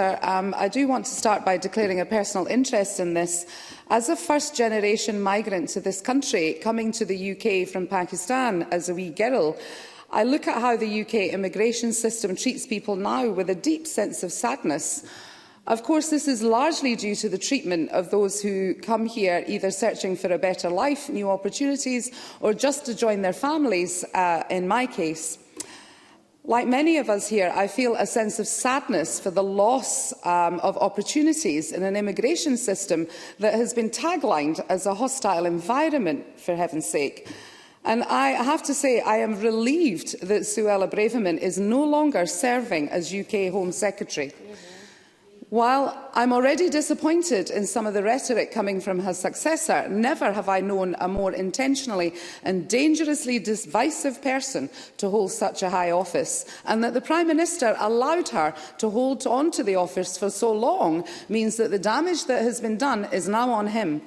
I do want to start by declaring a personal interest in this. As a first-generation migrant to this country, coming to the UK from Pakistan as a wee girl, I look at how the UK immigration system treats people now with a deep sense of sadness. Of course, this is largely due to the treatment of those who come here either searching for a better life, new opportunities, or just to join their families, in my case. Like many of us here, I feel a sense of sadness for the loss of opportunities in an immigration system that has been taglined as a hostile environment, for heaven's sake. And I have to say I am relieved that Suella Braverman is no longer serving as UK Home Secretary. While I'm already disappointed in some of the rhetoric coming from her successor, never have I known a more intentionally and dangerously divisive person to hold such a high office. And that the Prime Minister allowed her to hold on to the office for so long means that the damage that has been done is now on him.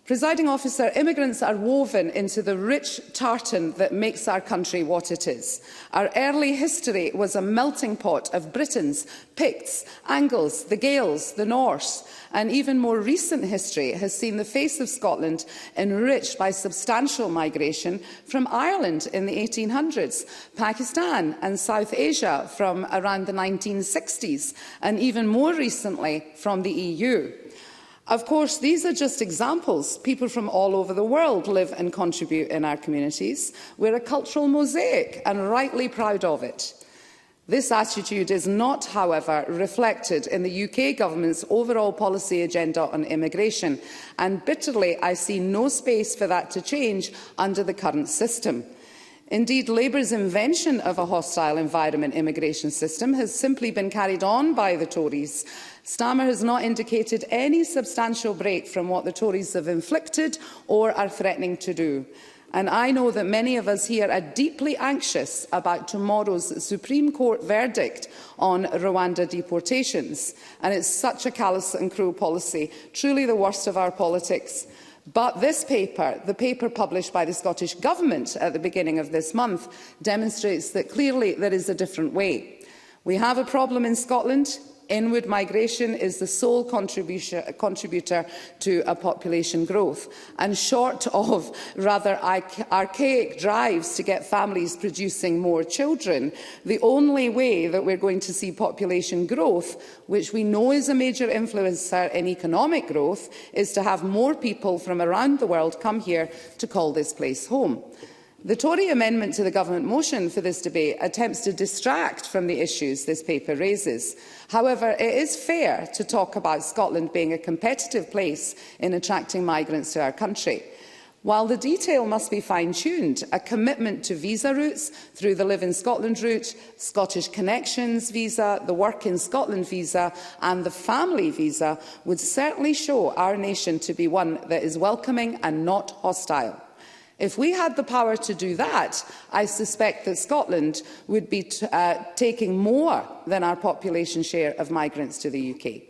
Presiding Officer, immigrants are woven into the rich tartan that makes our country what it is. Our early history was a melting pot of Britons, Picts, Angles, the Gaels, the Norse, and even more recent history has seen the face of Scotland enriched by substantial migration from Ireland in the 1800s, Pakistan and South Asia from around the 1960s, and even more recently from the EU. Of course, these are just examples. People from all over the world live and contribute in our communities. We're a cultural mosaic and rightly proud of it. This attitude is not, however, reflected in the UK Government's overall policy agenda on immigration, and bitterly I see no space for that to change under the current system. Indeed, Labour's invention of a hostile environment immigration system has simply been carried on by the Tories. Stammer has not indicated any substantial break from what the Tories have inflicted or are threatening to do. And I know that many of us here are deeply anxious about tomorrow's Supreme Court verdict on Rwanda deportations. And it's such a callous and cruel policy, truly the worst of our politics. But this paper, the paper published by the Scottish Government at the beginning of this month, demonstrates that clearly there is a different way. We have a problem in Scotland. Inward migration is the sole contributor to a population growth. And short of rather archaic drives to get families producing more children, the only way that we're going to see population growth, which we know is a major influencer in economic growth, is to have more people from around the world come here to call this place home. The Tory amendment to the government motion for this debate attempts to distract from the issues this paper raises. However, it is fair to talk about Scotland being a competitive place in attracting migrants to our country. While the detail must be fine-tuned, a commitment to visa routes through the Live in Scotland route, Scottish Connections visa, the Work in Scotland visa and the Family visa would certainly show our nation to be one that is welcoming and not hostile. If we had the power to do that, I suspect that Scotland would be taking more than our population share of migrants to the UK.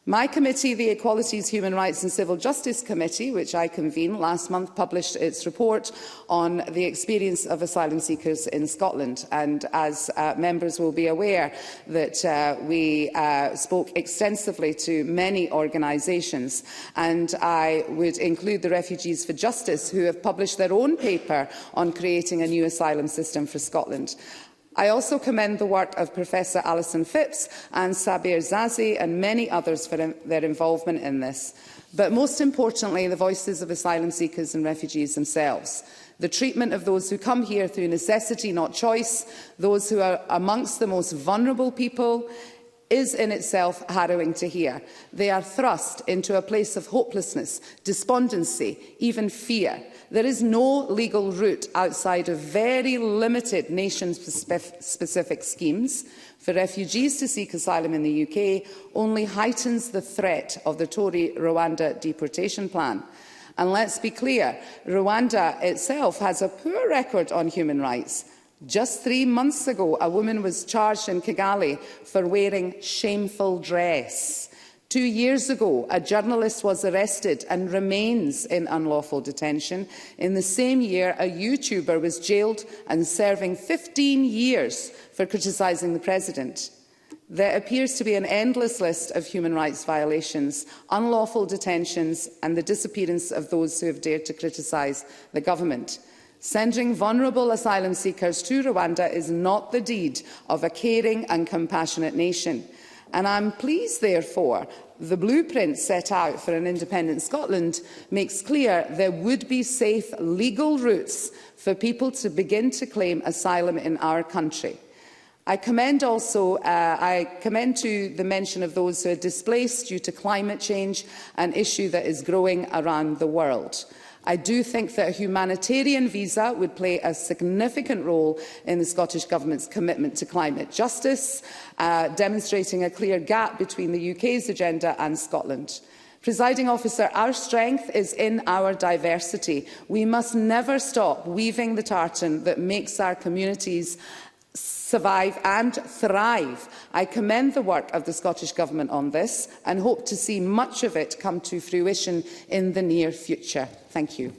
My committee, the Equalities, Human Rights and Civil Justice Committee, which I convene, last month published its report on the experience of asylum seekers in Scotland. And as members will be aware, that we spoke extensively to many organisations. And I would include the Refugees for Justice, who have published their own paper on creating a new asylum system for Scotland. I also commend the work of Professor Alison Phipps and Sabir Zazi and many others for their involvement in this. But most importantly, the voices of asylum seekers and refugees themselves. The treatment of those who come here through necessity, not choice, those who are amongst the most vulnerable people, is in itself harrowing to hear. They are thrust into a place of hopelessness, despondency, even fear. There is no legal route outside of very limited nation-specific schemes. For refugees to seek asylum in the UK only heightens the threat of the Tory Rwanda deportation plan. And let's be clear, Rwanda itself has a poor record on human rights. Just 3 months ago, a woman was charged in Kigali for wearing shameful dress. 2 years ago, a journalist was arrested and remains in unlawful detention. In the same year, a YouTuber was jailed and serving 15 years for criticising the president. There appears to be an endless list of human rights violations, unlawful detentions and the disappearance of those who have dared to criticise the government. Sending vulnerable asylum seekers to Rwanda is not the deed of a caring and compassionate nation. And I'm pleased, therefore, the blueprint set out for an independent Scotland makes clear there would be safe legal routes for people to begin to claim asylum in our country. I commend to the mention of those who are displaced due to climate change, an issue that is growing around the world. I do think that a humanitarian visa would play a significant role in the Scottish Government's commitment to climate justice, demonstrating a clear gap between the UK's agenda and Scotland. Presiding Officer, our strength is in our diversity. We must never stop weaving the tartan that makes our communities survive and thrive. I commend the work of the Scottish Government on this and hope to see much of it come to fruition in the near future. Thank you.